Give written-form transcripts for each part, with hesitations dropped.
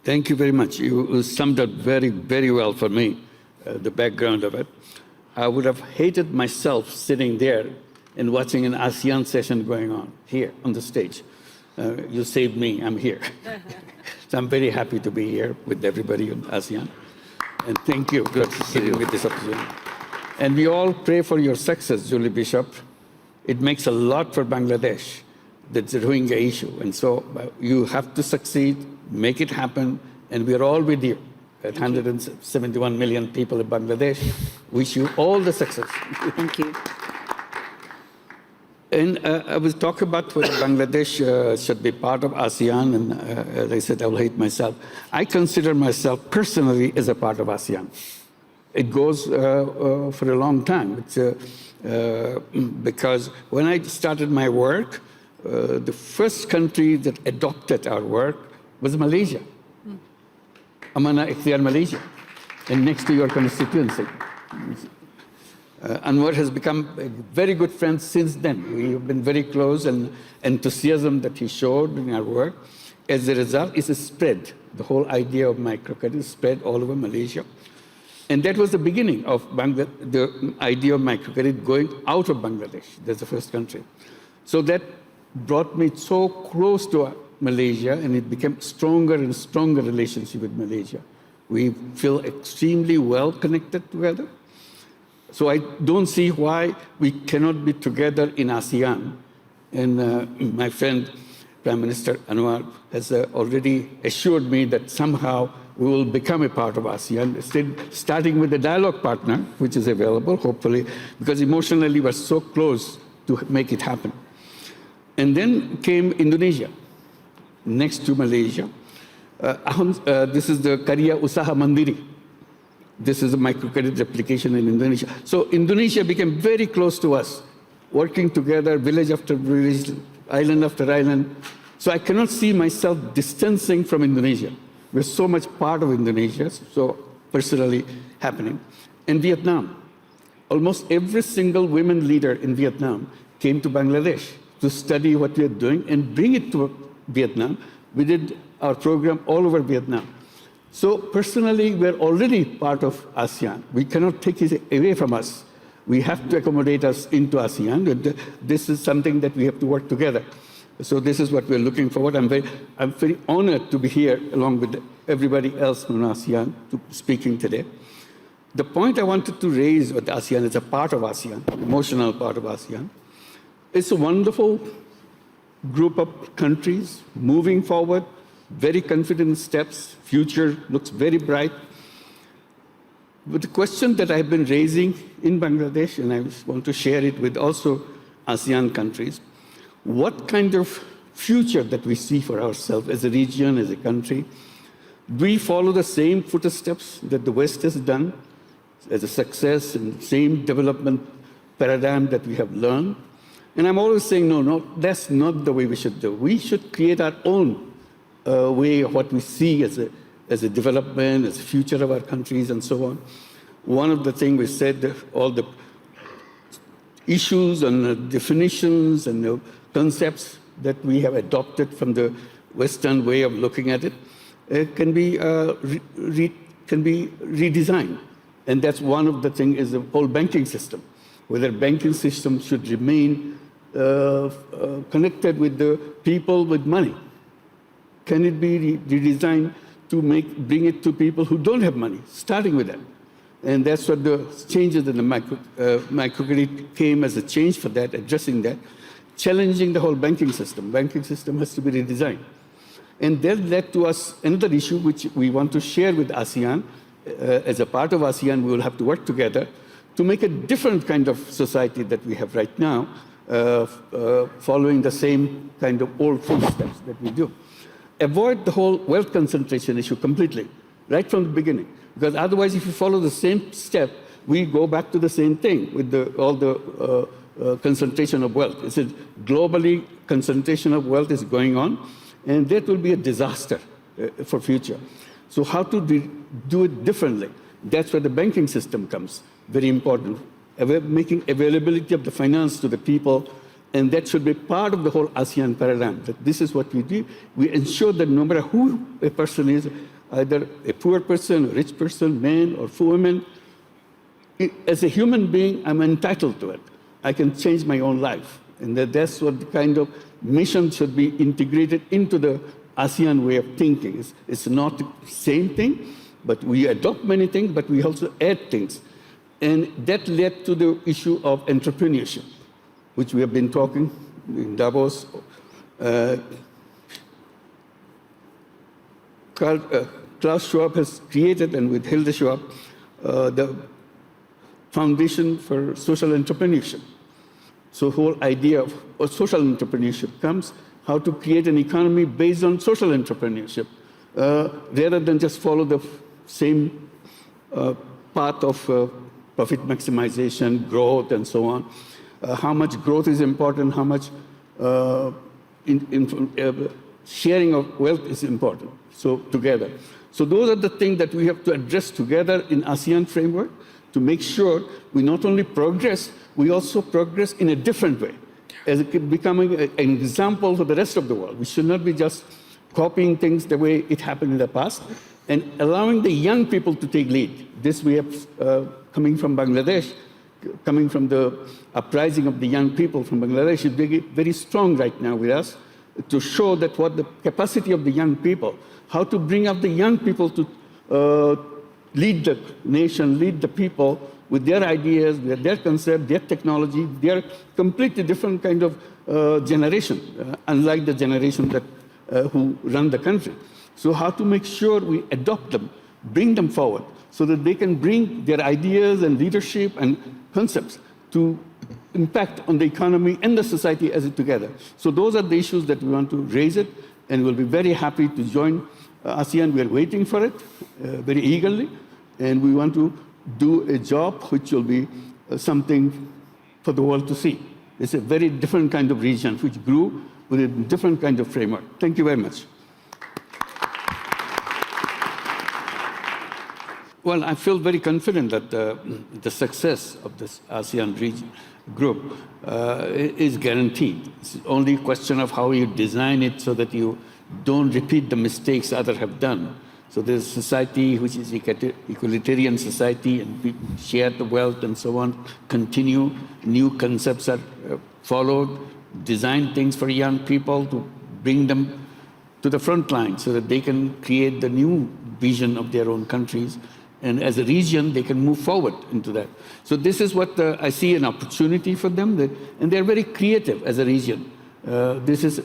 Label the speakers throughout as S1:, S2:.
S1: Thank you very much. You summed up very, very well for me, the background of it. I would have hated myself sitting there and watching an ASEAN session going on here on the stage. You saved me, I'm here. So I'm very happy to be here with everybody in ASEAN. And thank you for giving me this opportunity. And we all pray for your success, Julie Bishop. It makes a lot for Bangladesh, that's the Rohingya issue. And so you have to succeed, make it happen, and we're all with you. At 171 million people in Bangladesh, wish you all the success.
S2: Thank you.
S1: And I was talking about whether Bangladesh should be part of ASEAN, and as I said, I will hate myself. I consider myself personally as a part of ASEAN. It goes for a long time. It's, because when I started my work, the first country that adopted our work was Malaysia. Amana Ikhtiar, Malaysia, and next to your constituency. Anwar has become a very good friend since then. We have been very close, and enthusiasm that he showed in our work, as a result, is a spread. The whole idea of microcredit spread all over Malaysia. And that was the beginning of the idea of microcredit going out of Bangladesh. That's the first country. So that brought me so close to Malaysia, and it became stronger and stronger relationship with Malaysia. We feel extremely well connected together. So I don't see why we cannot be together in ASEAN. And my friend, Prime Minister Anwar, has already assured me that somehow we will become a part of ASEAN, starting with the dialogue partner, which is available, hopefully, because emotionally we're so close to make it happen. And then came Indonesia, next to Malaysia. This is the Karya Usaha Mandiri. This is a microcredit application in Indonesia. So Indonesia became very close to us, working together, village after village, island after island. So I cannot see myself distancing from Indonesia. We're so much part of Indonesia, so personally happening. And Vietnam, almost every single women leader in Vietnam came to Bangladesh to study what we are doing and bring it to Vietnam. We did our program all over Vietnam. So personally, we're already part of ASEAN. We cannot take it away from us. We have to accommodate us into ASEAN. This is something that we have to work together. So this is what we're looking forward. I'm very honored to be here along with everybody else from ASEAN speaking today. The point I wanted to raise with ASEAN is a part of ASEAN, emotional part of ASEAN. It's a wonderful group of countries moving forward, very confident steps, future looks very bright. But the question that I've been raising in Bangladesh, and I want to share it with also ASEAN countries, what kind of future that we see for ourselves as a region, as a country? Do we follow the same footsteps that the West has done as a success and the same development paradigm that we have learned? And I'm always saying, no, that's not the way we should do. We should create our own way of what we see as a development, as a future of our countries, and so on. One of the things we said, all the issues and definitions and the concepts that we have adopted from the Western way of looking at it can be redesigned. And that's one of the things is the whole banking system, whether banking system should remain connected with the people with money. Can it be redesigned to bring it to people who don't have money, starting with that? And that's what the changes in the microcredit came as a change for that, addressing that, challenging the whole banking system. Banking system has to be redesigned. And that led to us another issue which we want to share with ASEAN. As a part of ASEAN, we will have to work together to make a different kind of society that we have right now, following the same kind of old footsteps that we do. Avoid the whole wealth concentration issue completely, right from the beginning. Because otherwise, if you follow the same step, we go back to the same thing with all the concentration of wealth. It's a globally concentration of wealth is going on, and that will be a disaster for future. So how to do it differently? That's where the banking system comes, very important. Making availability of the finance to the people And that should be part of the whole ASEAN paradigm, that this is what we do. We ensure that no matter who a person is, either a poor person, a rich person, man or woman, as a human being, I'm entitled to it. I can change my own life. And that's what the kind of mission should be integrated into the ASEAN way of thinking. It's not the same thing, but we adopt many things, but we also add things. And that led to the issue of entrepreneurship, which we have been talking in Davos. Klaus Schwab has created, and with Hilde Schwab, the Foundation for Social Entrepreneurship. So the whole idea of social entrepreneurship comes, how to create an economy based on social entrepreneurship, rather than just follow the same path of profit maximization, growth, and so on. How much growth is important, how much sharing of wealth is important, so together. So those are the things that we have to address together in ASEAN framework to make sure we not only progress, we also progress in a different way, as becoming an example for the rest of the world. We should not be just copying things the way it happened in the past, and allowing the young people to take lead. This we have coming from Bangladesh, coming from the uprising of the young people from Bangladesh is very, very strong right now with us, to show that what the capacity of the young people, how to bring up the young people to lead the nation, lead the people with their ideas, with their concept, their technology. They are completely different kind of generation, unlike the generation that who run the country. So how to make sure we adopt them, bring them forward, so that they can bring their ideas and leadership and concepts to impact on the economy and the society as it together. So those are the issues that we want to raise it, and we'll be very happy to join ASEAN. We are waiting for it very eagerly, and we want to do a job which will be something for the world to see. It's a very different kind of region which grew with a different kind of framework. Thank you very much. Well, I feel very confident that the success of this ASEAN region group is guaranteed. It's only a question of how you design it so that you don't repeat the mistakes others have done. So there's a society which is equalitarian society, and people share the wealth and so on, continue, new concepts are followed, design things for young people to bring them to the front line so that they can create the new vision of their own countries. And as a region, they can move forward into that. So this is what I see an opportunity for them, and they're very creative as a region. This is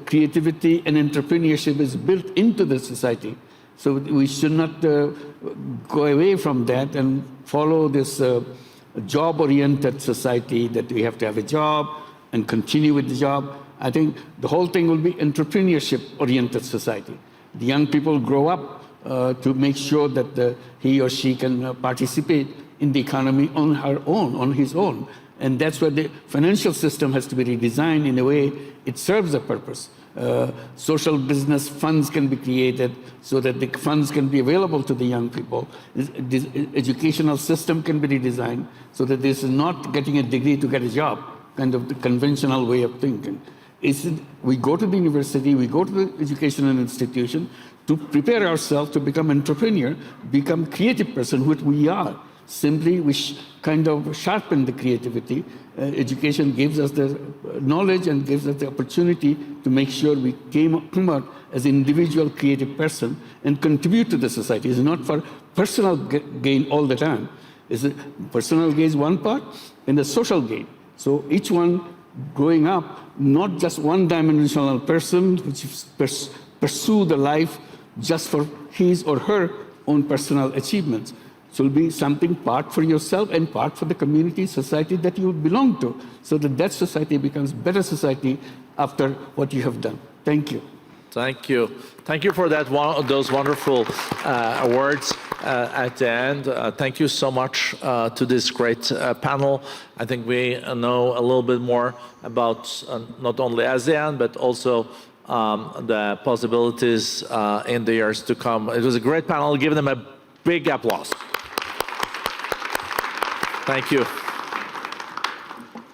S1: creativity and entrepreneurship is built into the society. So we should not go away from that and follow this job-oriented society that we have to have a job and continue with the job. I think the whole thing will be entrepreneurship-oriented society. The young people grow up to make sure that he or she can participate in the economy on her own, on his own. And that's where the financial system has to be redesigned in a way it serves a purpose. Social business funds can be created so that the funds can be available to the young people. This educational system can be redesigned so that this is not getting a degree to get a job, kind of the conventional way of thinking. We go to the university, we go to the educational institution to prepare ourselves to become entrepreneur, become creative person, which we are. Simply, we kind of sharpen the creativity. Education gives us the knowledge and gives us the opportunity to make sure we come out as an individual creative person and contribute to the society. It's not for personal gain all the time. It's personal gain is one part, and the social gain. So each one growing up, not just one-dimensional person which pursue the life just for his or her own personal achievements. So it'll be something part for yourself and part for the community, society that you belong to, so that that society becomes better society after what you have done. Thank you.
S2: Thank you. Thank you for those wonderful words at the end. Thank you so much to this great panel. I think we know a little bit more about not only ASEAN, but also the possibilities in the years to come. It was a great panel. Give them a big applause. Thank you.